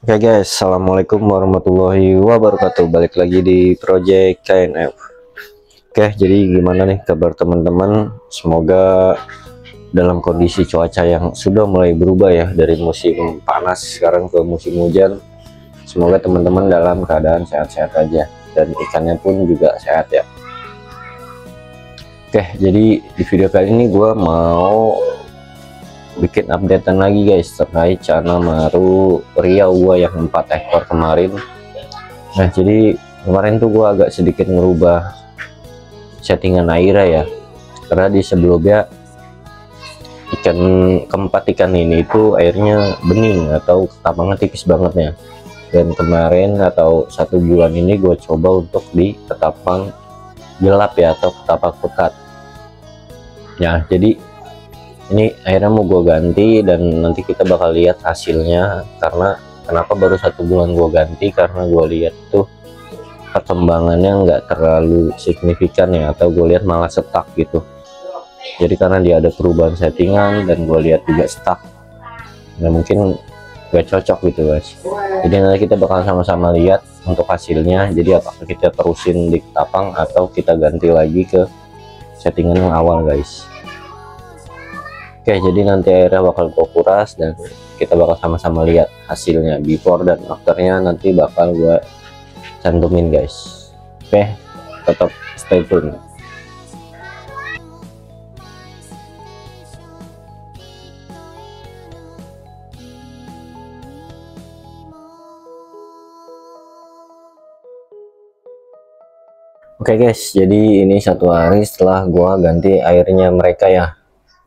Oke guys, assalamualaikum warahmatullahi wabarakatuh. Balik lagi di Project KNF. Oke, jadi gimana nih kabar teman-teman? Semoga dalam kondisi cuaca yang sudah mulai berubah ya, dari musim panas sekarang ke musim hujan. Semoga teman-teman dalam keadaan sehat-sehat aja dan ikannya pun juga sehat ya. Oke, jadi di video kali ini gue mau bikin updatean lagi guys terkait channel baru Riau gua yang 4 ekor kemarin. Nah, jadi kemarin tuh gua agak sedikit merubah settingan airnya ya, karena di sebelumnya keempat ikan ini itu airnya bening atau ketapangan tipis banget ya. Dan kemarin atau 1 bulan ini gue coba untuk di ketapang gelap ya, atau ketapang pekat ya. Jadi ini akhirnya mau gue ganti dan nanti kita bakal lihat hasilnya. Karena kenapa baru 1 bulan gue ganti, karena gue lihat tuh perkembangannya nggak terlalu signifikan ya, atau gue lihat malah stuck gitu. Jadi karena dia ada perubahan settingan dan gue lihat juga stuck, nah mungkin gak cocok gitu guys. Jadi nanti kita bakal sama-sama lihat untuk hasilnya. Jadi apakah kita terusin di ketapang atau kita ganti lagi ke settingan yang awal guys. Oke, jadi nanti airnya bakal gue kuras dan kita bakal sama-sama lihat hasilnya before dan afternya, nanti bakal gue cantumin guys. Oke, tetap stay tune. Oke guys, jadi ini 1 hari setelah gue ganti airnya mereka ya.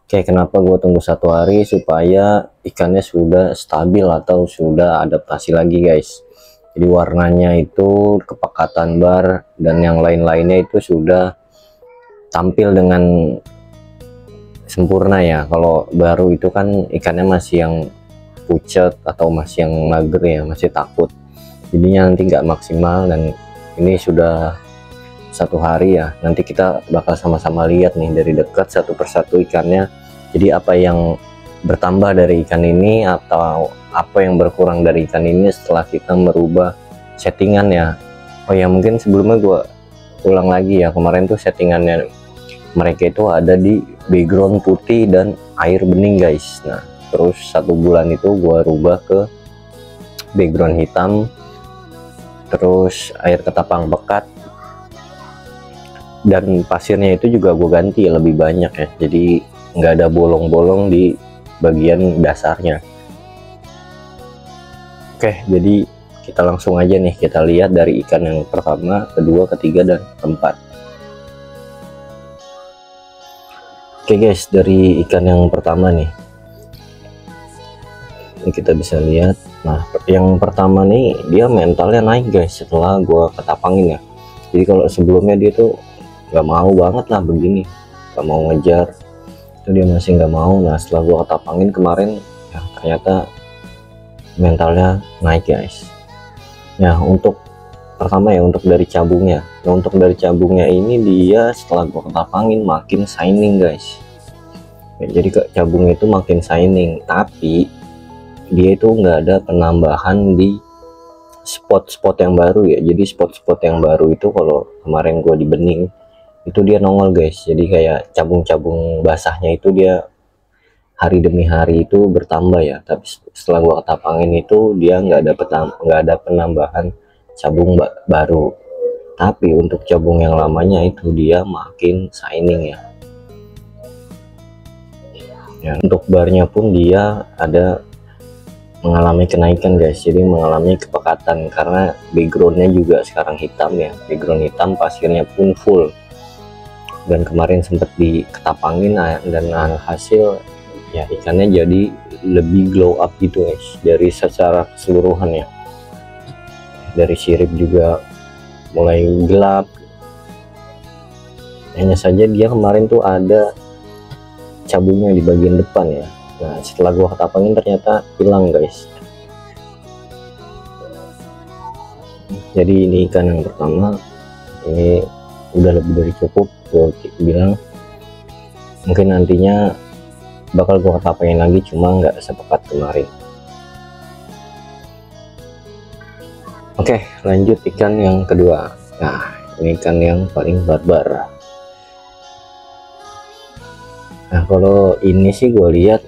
Oke, kenapa gue tunggu 1 hari? Supaya ikannya sudah stabil atau sudah adaptasi lagi guys. Jadi warnanya itu, kepekatan bar dan yang lain-lainnya itu sudah tampil dengan sempurna ya. Kalau baru itu kan ikannya masih yang pucat atau masih yang mager ya, masih takut, jadinya nanti nggak maksimal. Dan ini sudah 1 hari ya, nanti kita bakal sama-sama lihat nih dari dekat satu persatu ikannya. Jadi apa yang bertambah dari ikan ini atau apa yang berkurang dari ikan ini setelah kita merubah settingan ya. Oh ya, mungkin sebelumnya gue ulang lagi ya, kemarin tuh settingannya mereka itu ada di background putih dan air bening guys. Nah terus 1 bulan itu gue rubah ke background hitam, terus air ketapang pekat, dan pasirnya itu juga gue ganti lebih banyak ya, jadi nggak ada bolong-bolong di bagian dasarnya. Oke, jadi kita langsung aja nih, kita lihat dari ikan yang pertama, kedua, ketiga, dan keempat. Oke guys, dari ikan yang pertama nih, ini kita bisa lihat. Nah yang pertama nih, dia mentalnya naik guys setelah gue ketapangin ya. Jadi kalau sebelumnya dia tuh nggak mau banget lah begini, nggak mau ngejar, itu dia masih nggak mau. Nah setelah gua ketapangin kemarin ya, ternyata mentalnya naik guys. Nah untuk pertama ya, untuk dari cabungnya. Nah untuk dari cabungnya ini, dia setelah gua ketapangin makin shining guys ya, jadi ke cabungnya itu makin shining, tapi dia itu nggak ada penambahan di spot-spot yang baru ya. Jadi spot-spot yang baru itu kalau kemarin gua di bening itu dia nongol guys. Jadi kayak cabung-cabung basahnya itu dia hari demi hari itu bertambah ya. Tapi setelah gua ketapangin itu dia nggak ada penambahan cabung baru. Tapi untuk cabung yang lamanya itu dia makin shining ya. Ya, untuk barnya pun dia ada mengalami kenaikan guys, jadi mengalami kepekatan karena backgroundnya juga sekarang hitam ya, background hitam, pasirnya pun full. Dan kemarin sempat diketapangin dan hasil ya, ikannya jadi lebih glow up gitu guys, dari secara keseluruhan ya. Dari sirip juga mulai gelap. Hanya saja dia kemarin tuh ada cabungnya di bagian depan ya. Nah setelah gua ketapangin ternyata hilang guys. Jadi ini ikan yang pertama, ini udah lebih dari cukup. Gue bilang mungkin nantinya bakal gue ketapangin lagi, cuma nggak sepekat kemarin. Oke, lanjut ikan yang kedua. Nah, ini ikan yang paling barbar. Nah, kalau ini sih gue lihat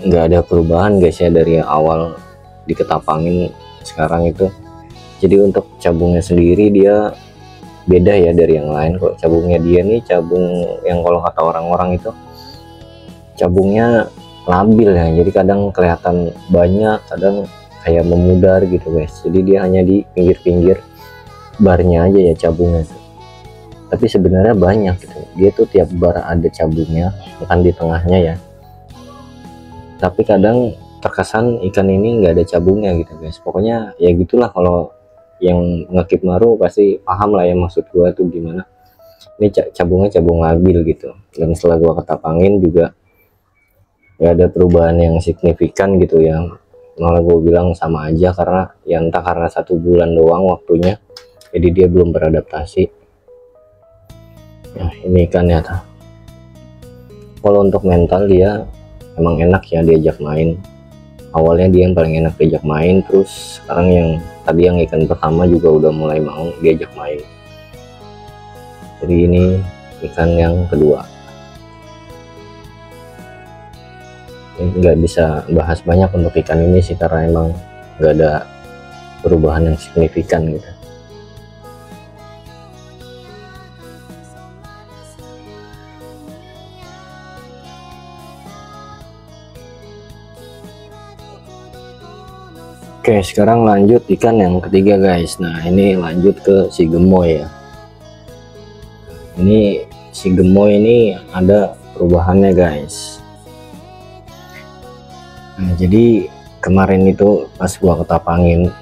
nggak ada perubahan guys ya dari awal diketapangin sekarang itu. Jadi untuk cabungnya sendiri dia beda ya dari yang lain. Kok cabungnya dia nih cabung yang kalau kata orang-orang itu cabungnya labil ya, jadi kadang kelihatan banyak, kadang kayak memudar gitu guys. Jadi dia hanya di pinggir-pinggir barnya aja ya cabungnya tuh. Tapi sebenarnya banyak gitu, dia tuh tiap bar ada cabungnya, bukan di tengahnya ya. Tapi kadang terkesan ikan ini nggak ada cabungnya gitu guys. Pokoknya ya gitulah, kalau yang ngekip maru pasti paham lah ya maksud gua tuh gimana. Ini cabungnya cabung labil gitu, dan setelah gua ketapangin juga nggak ada perubahan yang signifikan gitu ya. Malah gue bilang sama aja, karena ya entah karena 1 bulan doang waktunya, jadi dia belum beradaptasi. Nah, ini ikan ya, kalau untuk mental dia emang enak ya diajak main. Awalnya dia yang paling enak diajak main, terus sekarang yang tadi yang ikan pertama juga udah mulai mau diajak main. Jadi ini ikan yang kedua. Nggak bisa bahas banyak untuk ikan ini sih, karena emang nggak ada perubahan yang signifikan gitu. Oke, sekarang lanjut ikan yang ketiga guys. Nah, ini lanjut ke si gemoy ya. Ini si gemoy ini ada perubahannya guys. Nah, jadi kemarin itu pas gua ketapangin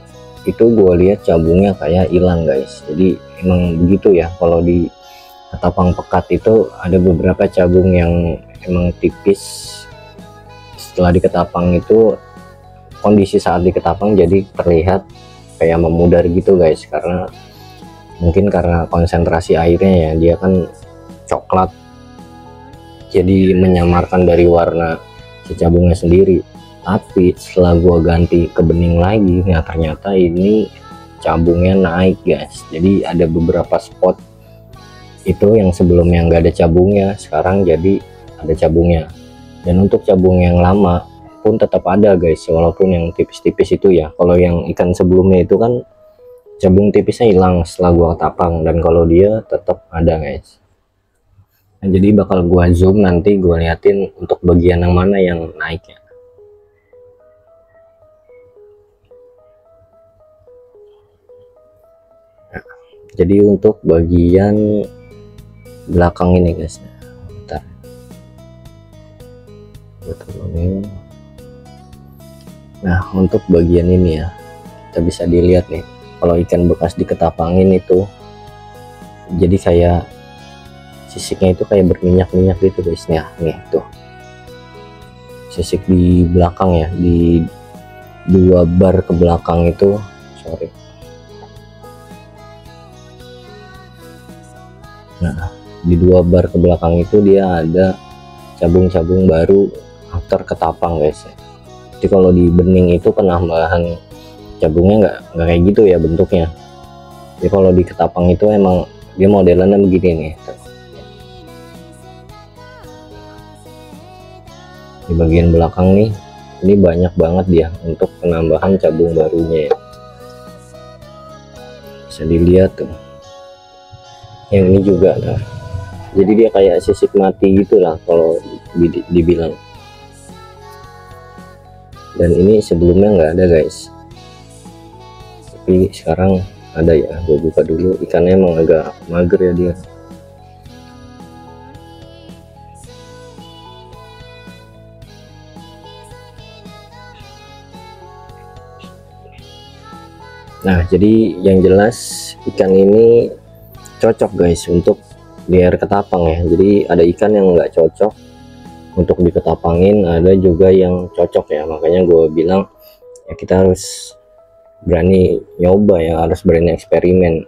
itu gua lihat cabungnya kayak hilang guys. Jadi emang begitu ya, kalau di ketapang pekat itu ada beberapa cabung yang emang tipis. Setelah diketapang itu kondisi saat diketapang jadi terlihat kayak memudar gitu guys, karena mungkin karena konsentrasi airnya ya, dia kan coklat, jadi menyamarkan dari warna si cabungnya sendiri. Tapi setelah gua ganti ke bening lagi, ya ternyata ini cabungnya naik guys. Jadi ada beberapa spot itu yang sebelumnya nggak ada cabungnya, sekarang jadi ada cabungnya. Dan untuk cabung yang lama pun tetap ada guys, walaupun yang tipis-tipis itu ya. Kalau yang ikan sebelumnya itu kan cabung tipisnya hilang setelah gua tapang, dan kalau dia tetap ada guys. Nah, jadi bakal gua zoom nanti, gua liatin untuk bagian yang mana yang naiknya. Nah, jadi untuk bagian belakang ini guys, bentar, gua turunin. Nah, untuk bagian ini ya, kita bisa dilihat nih, kalau ikan bekas diketapangin itu jadi kayak sisiknya itu kayak berminyak-minyak gitu guys. Nih tuh sisik di belakang ya, di 2 bar ke belakang itu, sorry. Nah, di 2 bar ke belakang itu dia ada cabung-cabung baru after ketapang guys. Jadi kalau di bening itu penambahan cabungnya nggak kayak gitu ya bentuknya. Jadi kalau di ketapang itu emang dia modelannya begini nih. Di bagian belakang nih, ini banyak banget dia untuk penambahan cabung barunya ya. Bisa dilihat tuh. Yang ini juga nah. Jadi dia kayak sisik mati gitulah kalau dibilang. Dan ini sebelumnya nggak ada guys, tapi sekarang ada ya. Gue buka dulu, ikannya emang agak mager ya dia. Nah, jadi yang jelas ikan ini cocok guys untuk di air ketapang ya. Jadi ada ikan yang nggak cocok untuk diketapangin, ada juga yang cocok ya. Makanya gue bilang ya kita harus berani nyoba ya, harus berani eksperimen.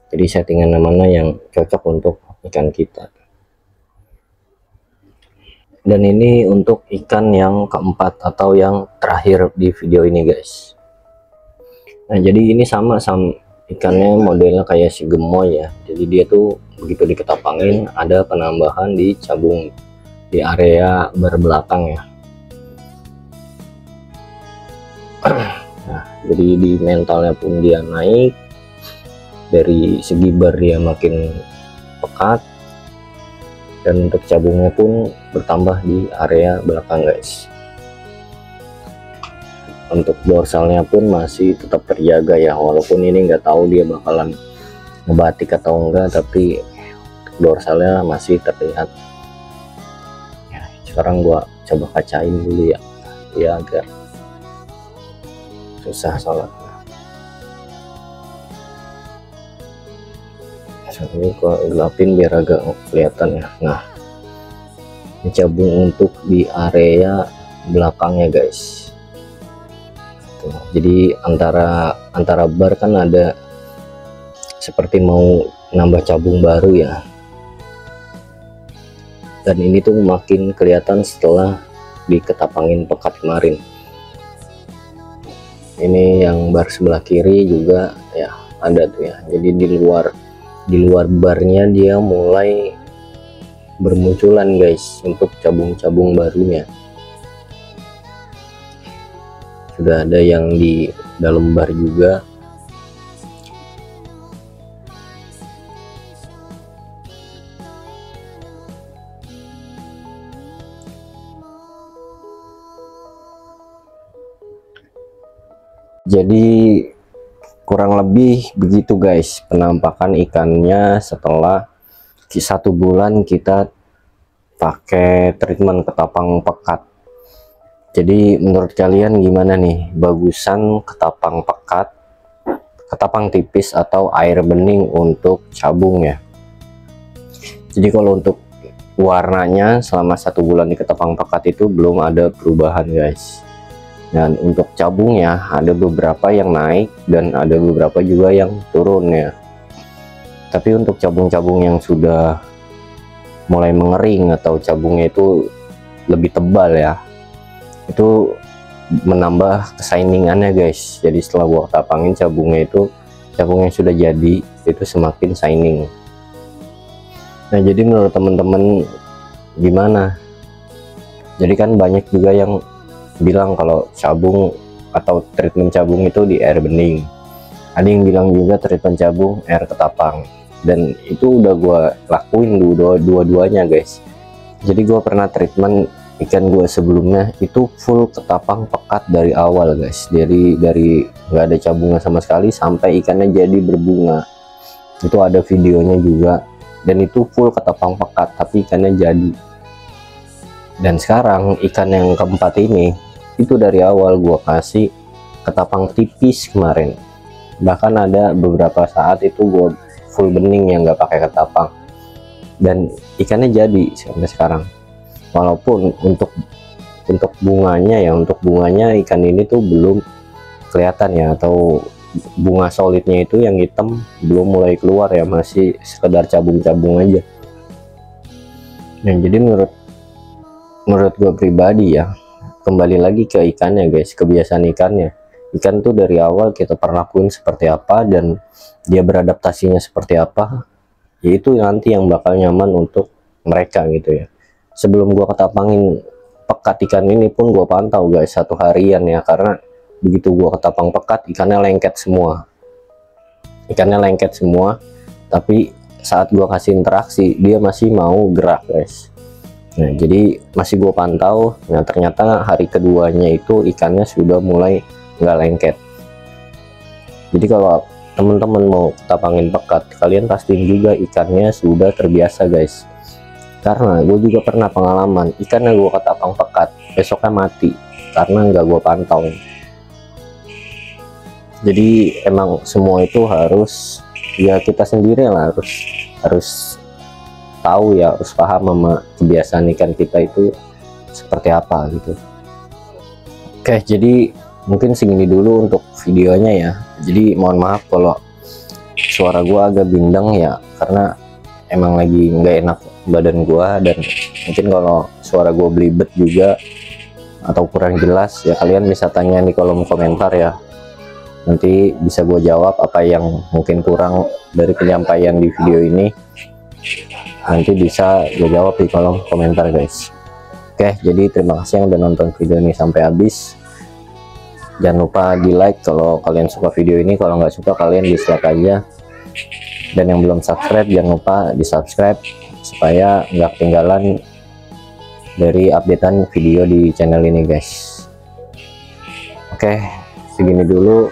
Jadi settingan mana yang cocok untuk ikan kita. Dan ini untuk ikan yang keempat atau yang terakhir di video ini guys. Nah jadi ini sama ikannya modelnya kayak si gemoy ya, jadi dia tuh begitu diketapangin ada penambahan di cabung di area berbelakang ya. Nah jadi di mentalnya pun dia naik, dari segi bar dia makin pekat, dan untuk cabungnya pun bertambah di area belakang guys. Untuk dorsalnya pun masih tetap terjaga ya, walaupun ini nggak tahu dia bakalan ngebatik atau enggak, tapi dorsalnya masih terlihat ya. Sekarang gua coba kacain dulu ya, dia agak susah sholatnya. Ini gua gelapin biar agak kelihatan ya. Nah ini cabung untuk di area belakangnya guys. Jadi antara bar kan ada seperti mau nambah cabung baru ya, dan ini tuh makin kelihatan setelah diketapangin pekat kemarin. Ini yang bar sebelah kiri juga ya ada tuh ya, jadi di luar barnya dia mulai bermunculan guys untuk cabung-cabung barunya. Sudah ada yang di dalam bar juga. Jadi kurang lebih begitu guys penampakan ikannya setelah 1 bulan kita pakai treatment ketapang pekat. Jadi menurut kalian gimana nih, bagusan ketapang pekat, ketapang tipis, atau air bening untuk cabung ya? Jadi kalau untuk warnanya selama 1 bulan di ketapang pekat itu belum ada perubahan guys. Dan untuk cabungnya ada beberapa yang naik dan ada beberapa juga yang turun ya. Tapi untuk cabung-cabung yang sudah mulai mengering atau cabungnya itu lebih tebal ya, itu menambah kesayiningannya guys. Jadi setelah gua ketapangin cabungnya sudah jadi itu semakin shining. Nah jadi menurut teman-teman gimana? Jadi kan banyak juga yang bilang kalau cabung atau treatment cabung itu di air bening, ada yang bilang juga treatment cabung air ketapang, dan itu udah gua lakuin dua-duanya guys. Jadi gua pernah treatment ikan gue sebelumnya itu full ketapang pekat dari awal guys, dari nggak ada cabungnya sama sekali sampai ikannya jadi berbunga. Itu ada videonya juga, dan itu full ketapang pekat tapi ikannya jadi. Dan sekarang ikan yang keempat ini itu dari awal gue kasih ketapang tipis kemarin, bahkan ada beberapa saat itu gue full bening yang nggak pakai ketapang, dan ikannya jadi sampai sekarang. Walaupun untuk bunganya ikan ini tuh belum kelihatan ya, atau bunga solidnya itu yang hitam belum mulai keluar ya, masih sekedar cabung-cabung aja. Nah jadi menurut gue pribadi ya, kembali lagi ke ikannya guys, kebiasaan ikannya. Ikan tuh dari awal kita perlakuin seperti apa dan dia beradaptasinya seperti apa, yaitu nanti yang bakal nyaman untuk mereka gitu ya. Sebelum gua ketapangin pekat ikan ini pun gua pantau guys 1 harian ya, karena begitu gua ketapang pekat ikannya lengket semua, tapi saat gua kasih interaksi dia masih mau gerak guys. Nah jadi masih gua pantau. Nah ternyata hari keduanya itu ikannya sudah mulai nggak lengket. Jadi kalau teman-teman mau ketapangin pekat, kalian pastiin juga ikannya sudah terbiasa guys. Karena gue juga pernah pengalaman ikan yang gue ketapang pekat besoknya mati karena nggak gue pantau. Jadi emang semua itu harus ya kita sendiri lah, harus tahu ya, harus paham sama kebiasaan ikan kita itu seperti apa gitu. Oke, jadi mungkin segini dulu untuk videonya ya. Jadi mohon maaf kalau suara gue agak bindeng ya, karena emang lagi nggak enak badan gua, dan mungkin kalau suara gua belibet juga atau kurang jelas ya kalian bisa tanya di kolom komentar ya. nanti bisa gue jawab apa yang mungkin kurang dari penyampaian di video ini, nanti bisa gue jawab di kolom komentar guys. Oke, jadi terima kasih yang udah nonton video ini sampai habis. Jangan lupa di like kalau kalian suka video ini, kalau nggak suka kalian dislike aja. Dan yang belum subscribe jangan lupa di subscribe supaya nggak ketinggalan dari updatean video di channel ini guys. Oke, segini dulu.